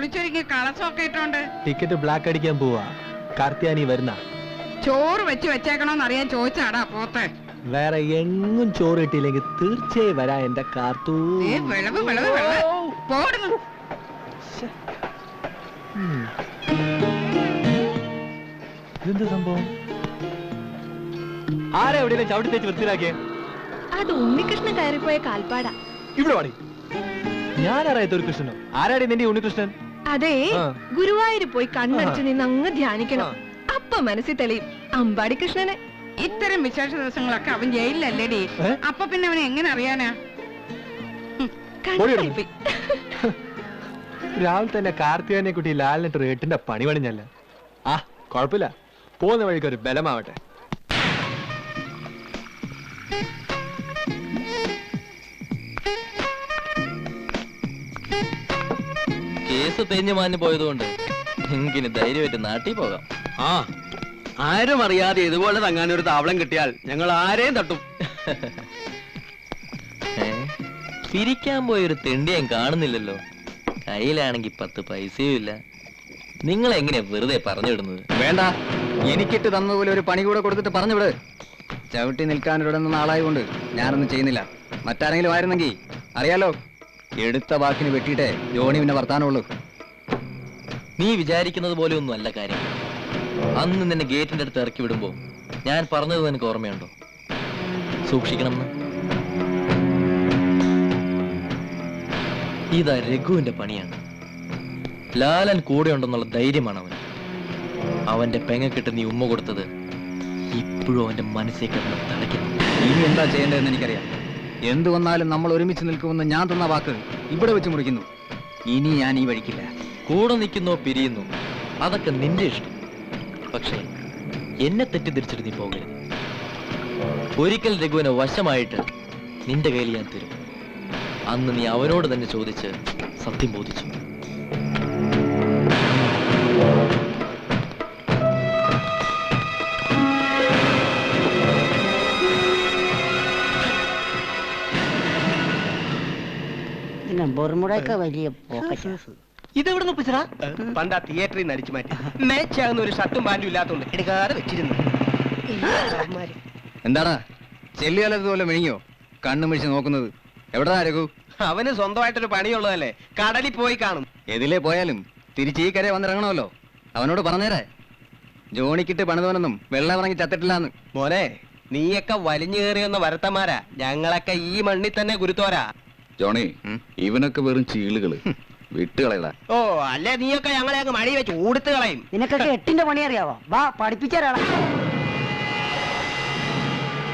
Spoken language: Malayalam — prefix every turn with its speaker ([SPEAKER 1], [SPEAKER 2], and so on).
[SPEAKER 1] കുളിച്ചൊരുങ്ങി കളസമൊക്കെ ഇട്ടോണ്ട്
[SPEAKER 2] ടിക്കറ്റ് ബ്ലാക്ക് അടിക്കാൻ പോവാ. കാർത്തിയാനി വരുന്ന
[SPEAKER 1] ചോറ് വെച്ചേക്കണോന്ന് അറിയാൻ ചോദിച്ചാടാ പോത്തെ.
[SPEAKER 2] വേറെ എങ്ങും ചോറ് കിട്ടിയില്ലെങ്കിൽ തീർച്ചയായും വരാ എന്റെ കാർത്തു.
[SPEAKER 1] വിളവ് വിളവ് വിളവ് പോടുന്നു.
[SPEAKER 2] ഇതെന്ത് സംഭവം? ആരാ എവിടെയും ചവിട്ടി തേച്ച് വൃത്തിയിലാക്കിയേ?
[SPEAKER 3] അത് ഉണ്ണികൃഷ്ണൻ കയറിപ്പോയ കാൽപ്പാടാ.
[SPEAKER 2] ഇവിടെ വാടി. ഞാനറിയാത്ത ഒരു കൃഷ്ണനോ? ആരാടി നിന്റെ ഉണ്ണികൃഷ്ണൻ?
[SPEAKER 3] അതെ, ഗുരുവായൂര് പോയി കണ്ണടിച്ച് നിന്ന് അങ്ങ് ധ്യാനിക്കണം. അപ്പൊ മനസ്സിൽ തെളിയും അമ്പാടി കൃഷ്ണനെ.
[SPEAKER 1] ഇത്തരം വിശേഷ ദിവസങ്ങളൊക്കെ അവൻ ജയിലിലല്ലേടി. അപ്പൊ പിന്നെ അവനെ എങ്ങനെ അറിയാനാ?
[SPEAKER 2] രാവിലെ തന്നെ കാർത്തികനെ കുട്ടി ലാലിനിട്ട് എട്ടിന്റെ പണി പണിഞ്ഞല്ല. ആ കുഴപ്പമില്ല, പോകുന്ന വഴിക്ക് ഒരു ബലമാവട്ടെ.
[SPEAKER 4] കേസ് തേഞ്ഞു മാഞ്ഞു പോയതുകൊണ്ട് എനിക്കിനി ധൈര്യമായിട്ട് നാട്ടിൽ പോകാം.
[SPEAKER 5] ആ, ആരും അറിയാതെ ഇതുപോലെ തങ്ങാനൊരു താവളം കിട്ടിയാൽ ഞങ്ങൾ ആരെയും തട്ടും.
[SPEAKER 4] പിരിക്കാൻ പോയൊരു തെണ്ടിയും കാണുന്നില്ലല്ലോ. കയ്യിലാണെങ്കിൽ 10 പൈസയും ഇല്ല. നിങ്ങൾ എങ്ങനെയാ വെറുതെ പറഞ്ഞു വിടുന്നത്?
[SPEAKER 5] വേണ്ട, എനിക്കിട്ട് തന്നതുപോലെ ഒരു പണി കൂടെ കൊടുത്തിട്ട് പറഞ്ഞു വിട്. ചവിട്ടി നിൽക്കാനിവിടെ നിന്ന് ആളായതുകൊണ്ട് ഞാനൊന്നും ചെയ്യുന്നില്ല. മറ്റാരെങ്കിലും ആയിരുന്നെങ്കിൽ അറിയാലോ, എടുത്ത വാക്കിന് വെട്ടിയിട്ടേ ജോണി പിന്നെ വർത്താനമുള്ളൂ.
[SPEAKER 4] നീ വിചാരിക്കുന്നത് പോലെ ഒന്നും അല്ല കാര്യം. അന്ന് നിന്നെ ഗേറ്റിന്റെ അടുത്ത് ഇറക്കി വിടുമ്പോ ഞാൻ പറഞ്ഞത് നിനക്ക് ഓർമ്മയുണ്ടോ? സൂക്ഷിക്കണം. ഇതാ രഘുവിന്റെ പണിയാണ്. ലാലൻ കൂടെ ഉണ്ടെന്നുള്ള ധൈര്യമാണ് അവൻ. അവന്റെ പെങ്ങക്കിട്ട് നീ ഉമ്മ കൊടുത്തത് ഇപ്പോഴും അവന്റെ മനസ്സിൽ കിടന്ന് തളയ്ക്കുന്നു.
[SPEAKER 5] ഇനി എന്താ ചെയ്യേണ്ടതെന്ന് എനിക്കറിയാം. എന്തു വന്നാലും നമ്മൾ ഒരുമിച്ച് നിൽക്കുമെന്ന് ഞാൻ തന്ന വാക്ക് ഇവിടെ വെച്ച് മുറിക്കുന്നു. ഇനി ഞാൻ ഈ വഴിക്കില്ല.
[SPEAKER 4] കൂടെ നിൽക്കുന്നോ പിരിയുന്നു അതൊക്കെ നിന്റെ ഇഷ്ടം. പക്ഷേ എന്നെ തെറ്റിദ്ധരിച്ചിട്ട് നീ പോകരുത്. ഒരിക്കൽ രഘുവിനെ വശമായിട്ട് നിന്റെ കയ്യിൽ ഞാൻ തരും. അന്ന് നീ അവനോട് തന്നെ ചോദിച്ച് സത്യം ബോധിച്ചു.
[SPEAKER 6] വലിയ
[SPEAKER 5] ഇതെവിടെ ഒപ്പിച്ചടാ? പണ്ടാ തിയേറ്ററിൽ നിന്ന് അടിച്ചു മാറ്റി മാച്ചാകുന്ന ഒരു ഷർട്ടും പാൻറ്റും ഇല്ലാത്തോണ്ട് എടുക്കാതെ വെച്ചിരുന്നു. എന്താടാ ചെല്ലിയാലതുപോലെ മെഴിഞ്ഞോ കണ്ണു മിഴിച്ച് നോക്കുന്നത്? എവിടാ രഘു? അവന് സ്വന്തമായിട്ടൊരു പണിയുള്ളതല്ലേ, കടലിൽ പോയി കാണും. എതിലേ പോയാലും തിരിച്ച് ഈ കരയെ വന്നിറങ്ങണമല്ലോ. അവനോട് പറഞ്ഞേരേ, ജോണിക്കിട്ട് പണിതവനൊന്നും വെള്ളം ഇറങ്ങി ചത്തിട്ടില്ലാന്ന്. മോനെ, നീയൊക്കെ വലിഞ്ഞു കയറിയൊന്ന വരത്തന്മാരാ. ഞങ്ങളൊക്കെ ഈ മണ്ണിൽ തന്നെ ഗുരുത്തോരാ.
[SPEAKER 7] ജോണി, ഇവനൊക്കെ വെറും ചീളുകള്, വിട്ടുകളയടാ.
[SPEAKER 5] ഓ, അല്ലേ നീയൊക്കെ ഞങ്ങളെ അങ്ങ് മഴി വെച്ച് ഊടുത്ത് കളയും.
[SPEAKER 6] നിനക്കൊക്കെ 8ന്റെ പണി അറിയാവോ? വാ പഠിപ്പിച്ചാരാളാ.